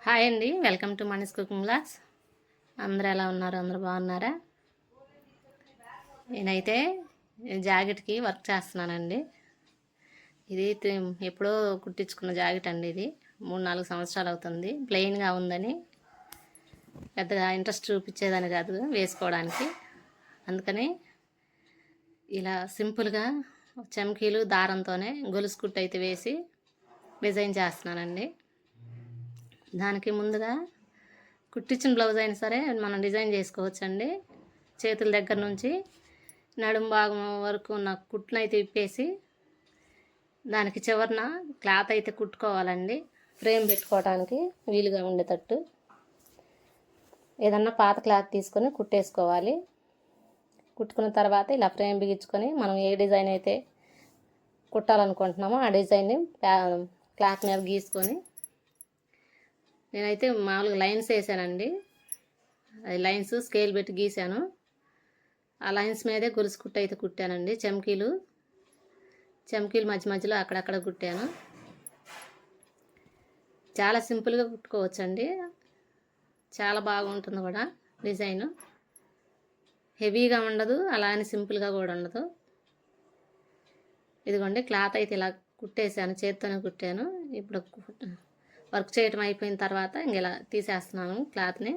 Hi అండి, welcome to మనీస్ cooking blogs. అందరూ ఎలా ఉన్నారు? అందరూ బాగున్నారా? నేనైతే జాకెట్కి వర్క్ చేస్తున్నానండి. ఇది ఎప్పుడో కుట్టించుకున్న జాకెట్ అండి. ఇది 3-4 సంవత్సరాలు అవుతుంది. ప్లెయిన్గా ఉందని పెద్దగా ఇంట్రెస్ట్ చూపించేదని కాదు వేసుకోవడానికి. అందుకని ఇలా సింపుల్గా చమ్కీలు దారంతోనే గొలుసు కుట్టు అయితే వేసి డిజైన్ చేస్తున్నానండి. దానికి ముందుగా కుట్టించిన బ్లౌజ్ అయినా సరే మనం డిజైన్ చేసుకోవచ్చండి. చేతుల దగ్గర నుంచి నడుం భాగం వరకు ఉన్న కుట్టును అయితే విప్పేసి దానికి చివరన క్లాత్ అయితే కుట్టుకోవాలండి. ఫ్రేమ్ పెట్టుకోవడానికి వీలుగా ఉండేటట్టు ఏదన్నా పాత క్లాత్ తీసుకొని కుట్టేసుకోవాలి. కుట్టుకున్న తర్వాత ఇలా ఫ్రేమ్ బిగించుకొని మనం ఏ డిజైన్ అయితే కుట్టాలనుకుంటున్నామో ఆ డిజైన్ని క్లాత్ మీద గీసుకొని, నేనైతే మామూలుగా లైన్స్ వేసానండి. అది లైన్స్ స్కేల్ పెట్టి గీసాను. ఆ లైన్స్ మీదే గొలుసు కుట్టు అయితే కుట్టానండి. చమ్కీలు మధ్య మధ్యలో అక్కడక్కడ కుట్టాను. చాలా సింపుల్గా కుట్టుకోవచ్చండి. చాలా బాగుంటుంది కూడా డిజైను. హెవీగా ఉండదు, అలా అని సింపుల్గా కూడా ఉండదు. ఇదిగోండి క్లాత్ అయితే ఇలా కుట్టేసాను, చేత్తోనే కుట్టాను. ఇప్పుడు వర్క్ చేయటం అయిపోయిన తర్వాత ఇలా తీసేస్తున్నాను క్లాత్ని.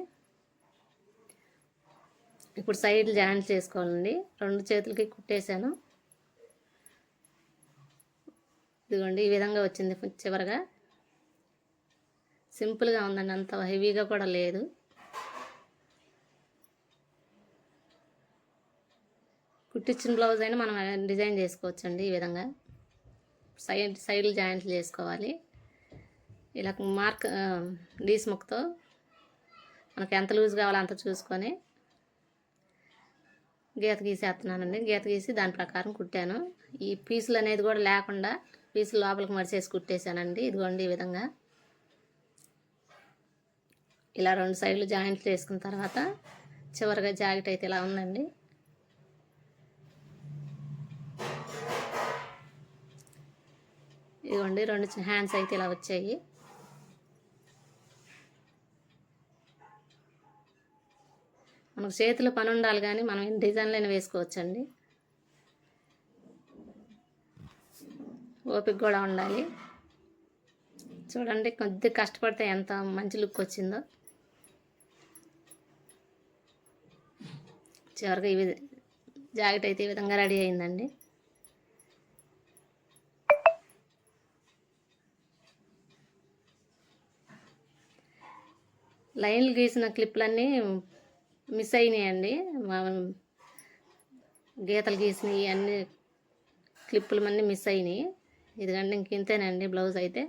ఇప్పుడు సైడ్ జాయింట్ చేసుకోవాలండి. 2 చేతులకి కుట్టేశాను. ఇదిగోండి ఈ విధంగా వచ్చింది చివరగా. సింపుల్గా ఉందండి, అంత హెవీగా కూడా లేదు. కుట్టించిన బ్లౌజ్ అయినా మనం డిజైన్ చేసుకోవచ్చండి. ఈ విధంగా సైడ్లు జాయింట్లు చేసుకోవాలి. ఇలా మార్క్ డీస్ ముక్కతో మనకు ఎంత లూజ్ కావాలో అంత చూసుకొని గీత గీసేస్తున్నానండి. గీత గీసి దాని ప్రకారం కుట్టాను. ఈ పీసులు అనేది కూడా లేకుండా పీసులు లోపలికి మడిచేసి కుట్టేశానండి. ఇదిగోండి ఈ విధంగా. ఇలా 2 సైడ్లు జాయింట్లు చేసుకున్న తర్వాత చివరిగా జాకెట్ అయితే ఇలా ఉందండి. ఇదిగోండి 2 హ్యాండ్స్ అయితే ఇలా వచ్చాయి. మనకు చేతిలో పని ఉండాలి కానీ మనం డిజైన్లైనా వేసుకోవచ్చండి. ఓపిక కూడా ఉండాలి. చూడండి కొద్దిగా కష్టపడితే ఎంత మంచి లుక్ వచ్చిందో. చివరిగా జాకెట్ అయితే ఈ విధంగా రెడీ అయిందండి. లైన్లు గీసిన క్లిప్లన్నీ మిస్ అయినాయండి. గీతలు గీసినవి అన్నీ క్లిప్పులు అన్నీ మిస్ అయినాయి. ఇదిగండి ఇంతేనండి బ్లౌజ్ అయితే.